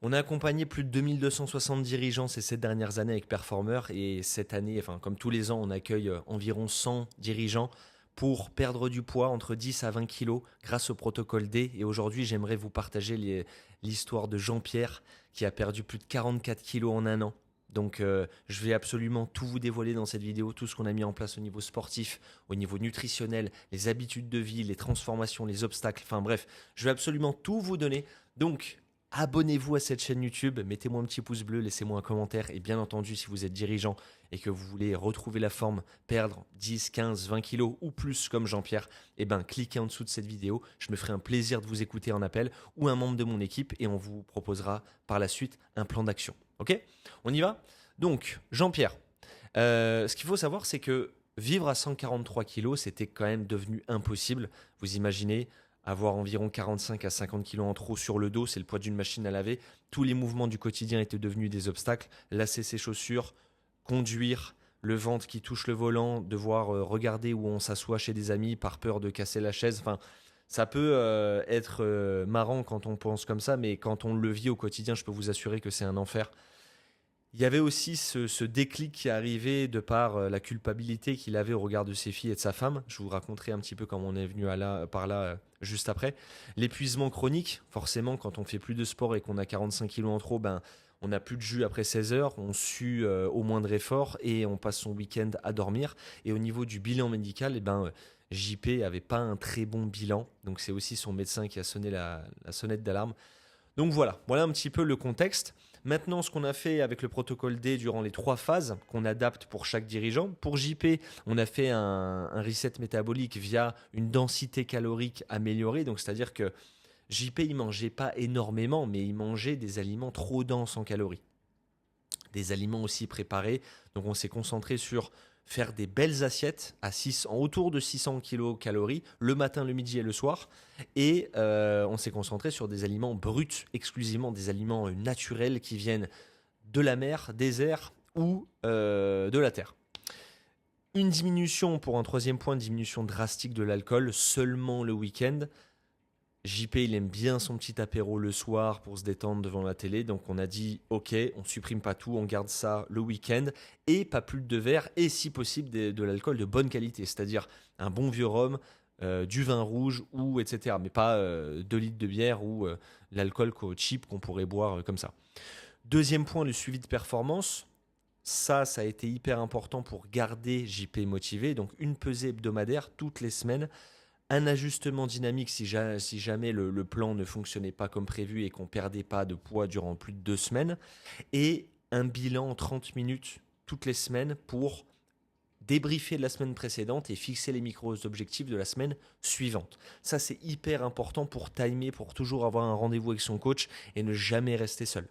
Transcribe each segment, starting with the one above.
On a accompagné plus de 2260 dirigeants ces 7 dernières années avec Performer et cette année, enfin comme tous les ans, on accueille environ 100 dirigeants pour perdre du poids entre 10 à 20 kilos grâce au protocole D. Et aujourd'hui, j'aimerais vous partager l'histoire de Jean-Pierre qui a perdu plus de 44 kilos en un an. Donc je vais absolument tout vous dévoiler dans cette vidéo, tout ce qu'on a mis en place au niveau sportif, au niveau nutritionnel, les habitudes de vie, les transformations, les obstacles, enfin bref, je vais absolument tout vous donner. Donc abonnez-vous à cette chaîne YouTube, mettez-moi un petit pouce bleu, laissez-moi un commentaire et bien entendu si vous êtes dirigeant et que vous voulez retrouver la forme, perdre 10, 15, 20 kilos ou plus comme Jean-Pierre, eh ben cliquez en dessous de cette vidéo, je me ferai un plaisir de vous écouter en appel ou un membre de mon équipe et on vous proposera par la suite un plan d'action. Ok? On y va? Donc Jean-Pierre, ce qu'il faut savoir c'est que vivre à 143 kilos c'était quand même devenu impossible. Vous imaginez avoir environ 45 à 50 kilos en trop sur le dos, c'est le poids d'une machine à laver. Tous les mouvements du quotidien étaient devenus des obstacles. Lasser ses chaussures, conduire, le ventre qui touche le volant, devoir regarder où on s'assoit chez des amis par peur de casser la chaise. Enfin, ça peut être marrant quand on pense comme ça, mais quand on le vit au quotidien, je peux vous assurer que c'est un enfer. Il y avait aussi ce déclic qui est arrivé de par la culpabilité qu'il avait au regard de ses filles et de sa femme. Je vous raconterai un petit peu comment on est venu par là juste après. L'épuisement chronique, forcément, quand on fait plus de sport et qu'on a 45 kilos en trop, ben, on n'a plus de jus après 16 heures, on sue au moindre effort et on passe son week-end à dormir. Et au niveau du bilan médical, eh ben, JP avait pas un très bon bilan. Donc c'est aussi son médecin qui a sonné la sonnette d'alarme. Donc voilà un petit peu le contexte. Maintenant, ce qu'on a fait avec le protocole D durant les 3 phases qu'on adapte pour chaque dirigeant. Pour JP, on a fait un reset métabolique via une densité calorique améliorée. Donc, c'est-à-dire que JP, il mangeait pas énormément, mais il mangeait des aliments trop denses en calories. Des aliments aussi préparés. Donc, on s'est concentré sur faire des belles assiettes en autour de 600 kcal le matin, le midi et le soir. Et on s'est concentré sur des aliments bruts, exclusivement des aliments naturels qui viennent de la mer, des airs ou de la terre. Une diminution, pour un troisième point, diminution drastique de l'alcool seulement le week-end. JP, il aime bien son petit apéro le soir pour se détendre devant la télé. Donc, on a dit, OK, on supprime pas tout, on garde ça le week-end et pas plus de 2 verres et si possible de l'alcool de bonne qualité, c'est-à-dire un bon vieux rhum, du vin rouge ou etc. Mais pas 2 litres de bière ou l'alcool cheap qu'on pourrait boire comme ça. Deuxième point, le suivi de performance. Ça a été hyper important pour garder JP motivé. Donc, une pesée hebdomadaire toutes les semaines. Un ajustement dynamique si jamais le plan ne fonctionnait pas comme prévu et qu'on ne perdait pas de poids durant plus de 2 semaines. Et un bilan en 30 minutes toutes les semaines pour débriefer de la semaine précédente et fixer les micro-objectifs de la semaine suivante. Ça, c'est hyper important pour timer, pour toujours avoir un rendez-vous avec son coach et ne jamais rester seul.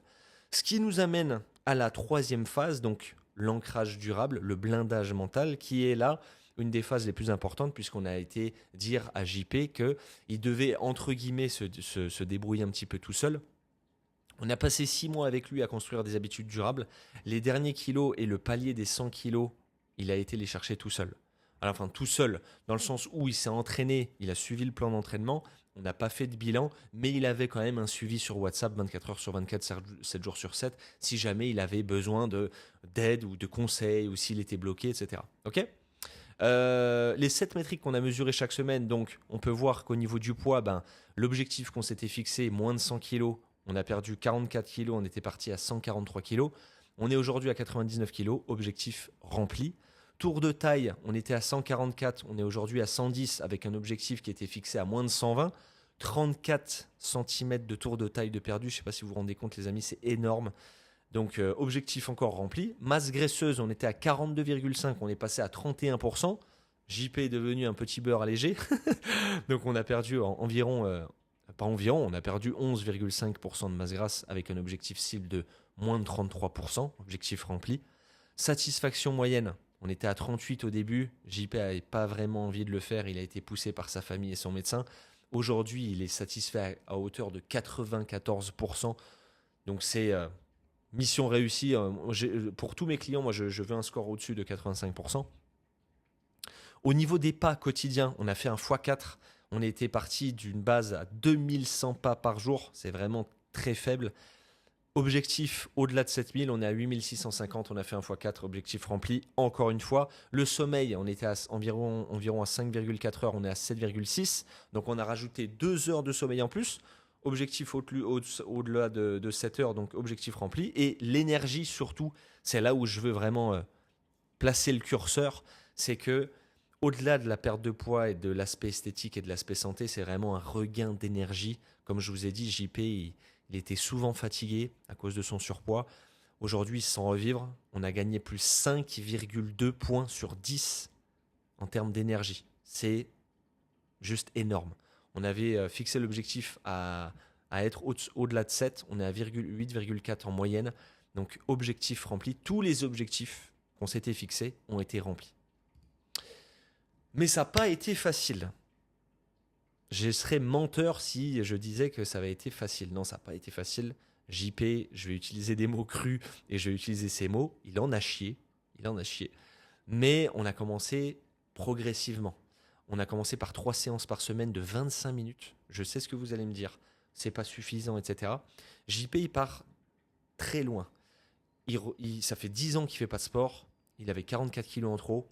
Ce qui nous amène à la 3e phase, donc l'ancrage durable, le blindage mental, qui est là une des phases les plus importantes puisqu'on a été dire à JP qu'il devait entre guillemets se débrouiller un petit peu tout seul. On a passé 6 mois avec lui à construire des habitudes durables. Les derniers kilos et le palier des 100 kilos, il a été les chercher tout seul. Alors, enfin, tout seul, dans le sens où il s'est entraîné, il a suivi le plan d'entraînement, on n'a pas fait de bilan, mais il avait quand même un suivi sur WhatsApp 24 heures sur 24, 7 jours sur 7, si jamais il avait besoin d'aide ou de conseils ou s'il était bloqué, etc. Ok ? Les 7 métriques qu'on a mesurées chaque semaine, donc on peut voir qu'au niveau du poids, l'objectif qu'on s'était fixé, moins de 100 kg, on a perdu 44 kg, on était parti à 143 kg. On est aujourd'hui à 99 kg, objectif rempli. Tour de taille, on était à 144, on est aujourd'hui à 110 avec un objectif qui était fixé à moins de 120. 34 cm de tour de taille de perdu, je ne sais pas si vous vous rendez compte les amis, c'est énorme. Donc objectif encore rempli. Masse graisseuse, on était à 42,5, on est passé à 31%. JP est devenu un petit beurre allégé. Donc on a perdu environ, pas environ, on a perdu 11,5% de masse grasse avec un objectif cible de moins de 33%, objectif rempli. Satisfaction moyenne, on était à 38 au début. JP n'avait pas vraiment envie de le faire, il a été poussé par sa famille et son médecin. Aujourd'hui, il est satisfait à hauteur de 94%. Donc c'est... mission réussie. Pour tous mes clients, moi, je veux un score au-dessus de 85%. Au niveau des pas quotidiens, on a fait un x4. On était parti d'une base à 2100 pas par jour. C'est vraiment très faible. Objectif au-delà de 7000, on est à 8650, on a fait 1x4, objectif rempli. Encore une fois, le sommeil, on était à environ à 5,4 heures, on est à 7,6. Donc on a rajouté 2 heures de sommeil en plus. Objectif au-delà de 7 heures, donc objectif rempli. Et l'énergie surtout, c'est là où je veux vraiment placer le curseur, c'est que au-delà de la perte de poids et de l'aspect esthétique et de l'aspect santé, c'est vraiment un regain d'énergie. Comme je vous ai dit, JP, il était souvent fatigué à cause de son surpoids. Aujourd'hui, il se sent revivre. On a gagné plus 5,2 points sur 10 en termes d'énergie. C'est juste énorme. On avait fixé l'objectif à être au-delà de 7. On est à 8,4 en moyenne. Donc, objectif rempli. Tous les objectifs qu'on s'était fixés ont été remplis. Mais ça n'a pas été facile. Je serais menteur si je disais que ça avait été facile. Non, ça n'a pas été facile. JP, je vais utiliser des mots crus et je vais utiliser ces mots. Il en a chié. Il en a chié. Mais on a commencé progressivement. On a commencé par 3 séances par semaine de 25 minutes. Je sais ce que vous allez me dire. C'est pas suffisant, etc. JP, il part très loin. Ça fait 10 ans qu'il ne fait pas de sport. Il avait 44 kilos en trop.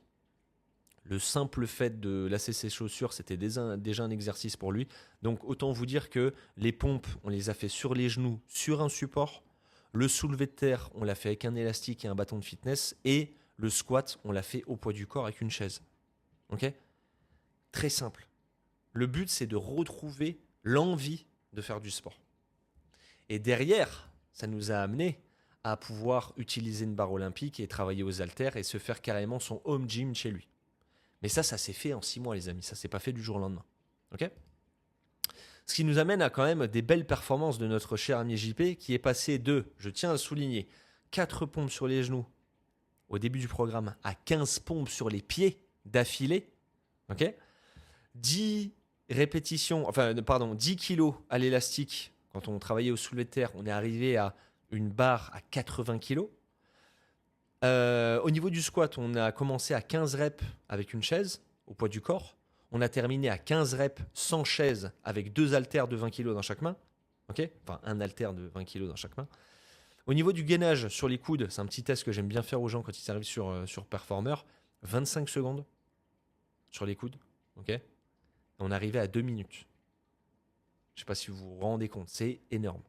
Le simple fait de lasser ses chaussures, c'était déjà un exercice pour lui. Donc autant vous dire que les pompes, on les a fait sur les genoux, sur un support. Le soulevé de terre, on l'a fait avec un élastique et un bâton de fitness. Et le squat, on l'a fait au poids du corps avec une chaise. Ok ? Très simple. Le but, c'est de retrouver l'envie de faire du sport. Et derrière, ça nous a amené à pouvoir utiliser une barre olympique et travailler aux haltères et se faire carrément son home gym chez lui. Mais ça s'est fait en 6 mois, les amis. Ça s'est pas fait du jour au lendemain. Ok ? Ce qui nous amène à quand même des belles performances de notre cher ami JP qui est passé de, je tiens à le souligner, 4 pompes sur les genoux au début du programme à 15 pompes sur les pieds d'affilée. Ok ? 10 kilos à l'élastique. Quand on travaillait au soulevé de terre, on est arrivé à une barre à 80 kilos. Au niveau du squat, on a commencé à 15 reps avec une chaise au poids du corps. On a terminé à 15 reps sans chaise avec 2 haltères de 20 kg dans chaque main. Okay, enfin, un haltère de 20 kg dans chaque main. Au niveau du gainage sur les coudes, c'est un petit test que j'aime bien faire aux gens quand ils arrivent sur Performer. 25 secondes sur les coudes. Okay, on arrivait à 2 minutes. Je ne sais pas si vous vous rendez compte, c'est énorme.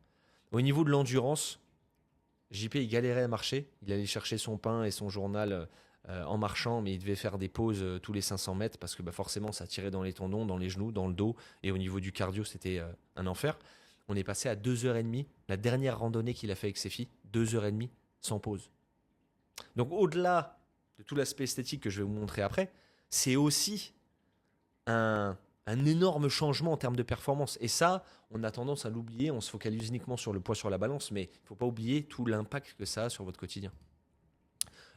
Au niveau de l'endurance, JP, il galérait à marcher. Il allait chercher son pain et son journal en marchant, mais il devait faire des pauses tous les 500 mètres parce que forcément, ça tirait dans les tendons, dans les genoux, dans le dos. Et au niveau du cardio, c'était un enfer. On est passé à 2h30. La dernière randonnée qu'il a fait avec ses filles, 2h30 sans pause. Donc, au-delà de tout l'aspect esthétique que je vais vous montrer après, c'est aussi un énorme changement en termes de performance. Et ça, on a tendance à l'oublier, on se focalise uniquement sur le poids sur la balance, mais il ne faut pas oublier tout l'impact que ça a sur votre quotidien.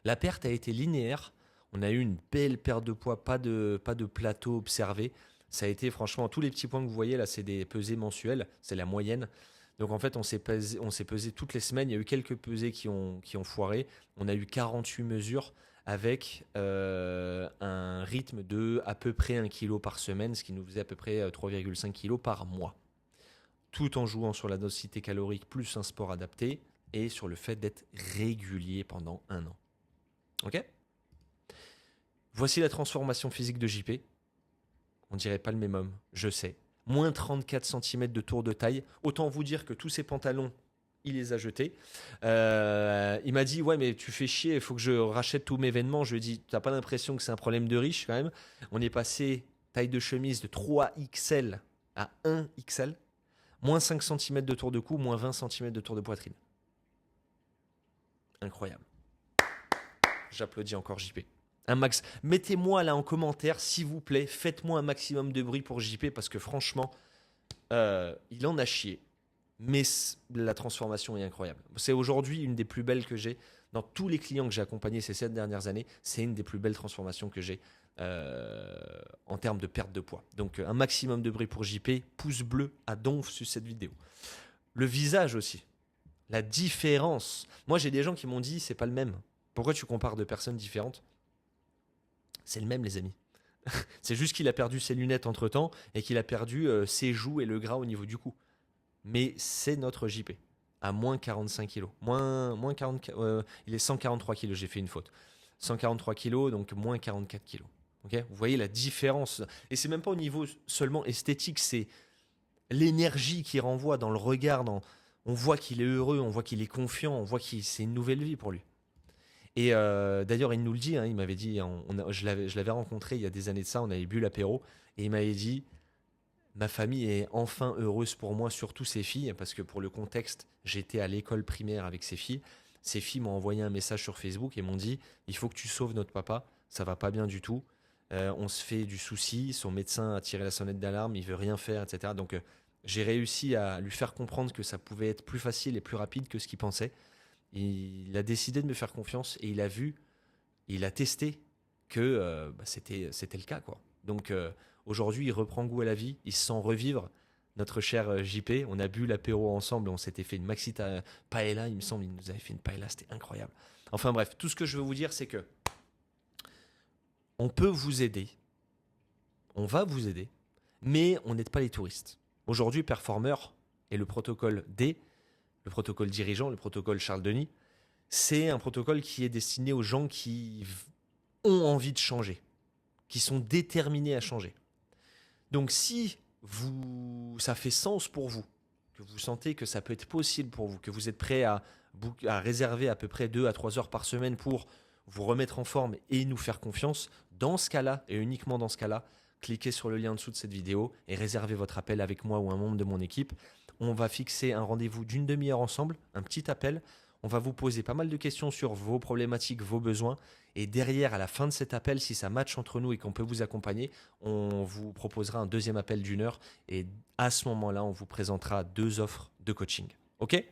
La perte a été linéaire, on a eu une belle perte de poids, pas de plateau observé. Ça a été franchement, tous les petits points que vous voyez là, c'est des pesées mensuelles, c'est la moyenne. Donc en fait, on s'est pesé toutes les semaines, il y a eu quelques pesées qui ont foiré. On a eu 48 mesures avec un rythme de à peu près 1 kg par semaine, ce qui nous faisait à peu près 3,5 kg par mois. Tout en jouant sur la densité calorique plus un sport adapté et sur le fait d'être régulier pendant 1 an. Ok ? Voici la transformation physique de JP. On dirait pas le même homme, je sais. Moins 34 cm de tour de taille. Autant vous dire que tous ces pantalons, il les a jetés. Il m'a dit, ouais, mais tu fais chier, il faut que je rachète tous mes vêtements. Je lui ai dit, t'as pas l'impression que c'est un problème de riche quand même? On est passé taille de chemise de 3XL à 1XL. Moins 5 cm de tour de cou, moins 20 cm de tour de poitrine. Incroyable. J'applaudis encore JP. Un max. Mettez-moi là en commentaire, s'il vous plaît. Faites-moi un maximum de bruit pour JP parce que franchement, il en a chié. Mais la transformation est incroyable. C'est aujourd'hui une des plus belles que j'ai. Dans tous les clients que j'ai accompagnés ces 7 dernières années, c'est une des plus belles transformations que j'ai en termes de perte de poids. Donc un maximum de bruit pour JP. Pouce bleu à donf sur cette vidéo. Le visage aussi. La différence. Moi, j'ai des gens qui m'ont dit, c'est pas le même. Pourquoi tu compares deux personnes différentes ? C'est le même, les amis. C'est juste qu'il a perdu ses lunettes entre-temps et qu'il a perdu ses joues et le gras au niveau du cou. Mais c'est notre JP. à moins 45 kilos. Moins 40, il est 143 kilos, j'ai fait une faute. 143 kilos, donc moins 44 kilos. Okay, vous voyez la différence. Et c'est même pas au niveau seulement esthétique, c'est l'énergie qu'il renvoie dans le regard. On voit qu'il est heureux, on voit qu'il est confiant, on voit que c'est une nouvelle vie pour lui. Et d'ailleurs, il nous le dit, hein, il m'avait dit, je l'avais rencontré il y a des années de ça, on avait bu l'apéro, et il m'avait dit, ma famille est enfin heureuse pour moi, surtout ses filles, parce que pour le contexte, j'étais à l'école primaire avec ses filles. Ses filles m'ont envoyé un message sur Facebook et m'ont dit, il faut que tu sauves notre papa, ça va pas bien du tout. On se fait du souci, son médecin a tiré la sonnette d'alarme, il veut rien faire, etc. Donc j'ai réussi à lui faire comprendre que ça pouvait être plus facile et plus rapide que ce qu'il pensait. Il a décidé de me faire confiance et il a testé que c'était le cas, quoi. Donc aujourd'hui, il reprend goût à la vie, il se sent revivre. Notre cher JP, on a bu l'apéro ensemble, on s'était fait une maxi paella, il me semble, il nous avait fait une paella, c'était incroyable. Enfin bref, tout ce que je veux vous dire, c'est que on peut vous aider, on va vous aider, mais on n'aide pas les touristes. Aujourd'hui, Performer et le protocole D, le protocole dirigeant, le protocole Charles Denis, c'est un protocole qui est destiné aux gens qui ont envie de changer, qui sont déterminés à changer. Donc si ça fait sens pour vous, que vous sentez que ça peut être possible pour vous, que vous êtes prêt à réserver à peu près 2 à 3 heures par semaine pour vous remettre en forme et nous faire confiance, dans ce cas-là, et uniquement dans ce cas-là, cliquez sur le lien en dessous de cette vidéo et réservez votre appel avec moi ou un membre de mon équipe. On va fixer un rendez-vous d'une demi-heure ensemble, un petit appel. On va vous poser pas mal de questions sur vos problématiques, vos besoins. Et derrière, à la fin de cet appel, si ça matche entre nous et qu'on peut vous accompagner, on vous proposera un deuxième appel d'1 heure. Et à ce moment-là, on vous présentera 2 offres de coaching. OK ?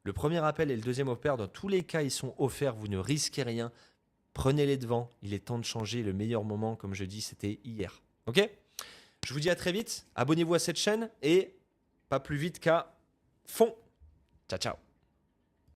Le premier appel et le deuxième offert, dans tous les cas, ils sont offerts. Vous ne risquez rien. Prenez les devants. Il est temps de changer. Le meilleur moment, comme je dis, c'était hier. OK ? Je vous dis à très vite. Abonnez-vous à cette chaîne et pas plus vite qu'à fond. Ciao, ciao.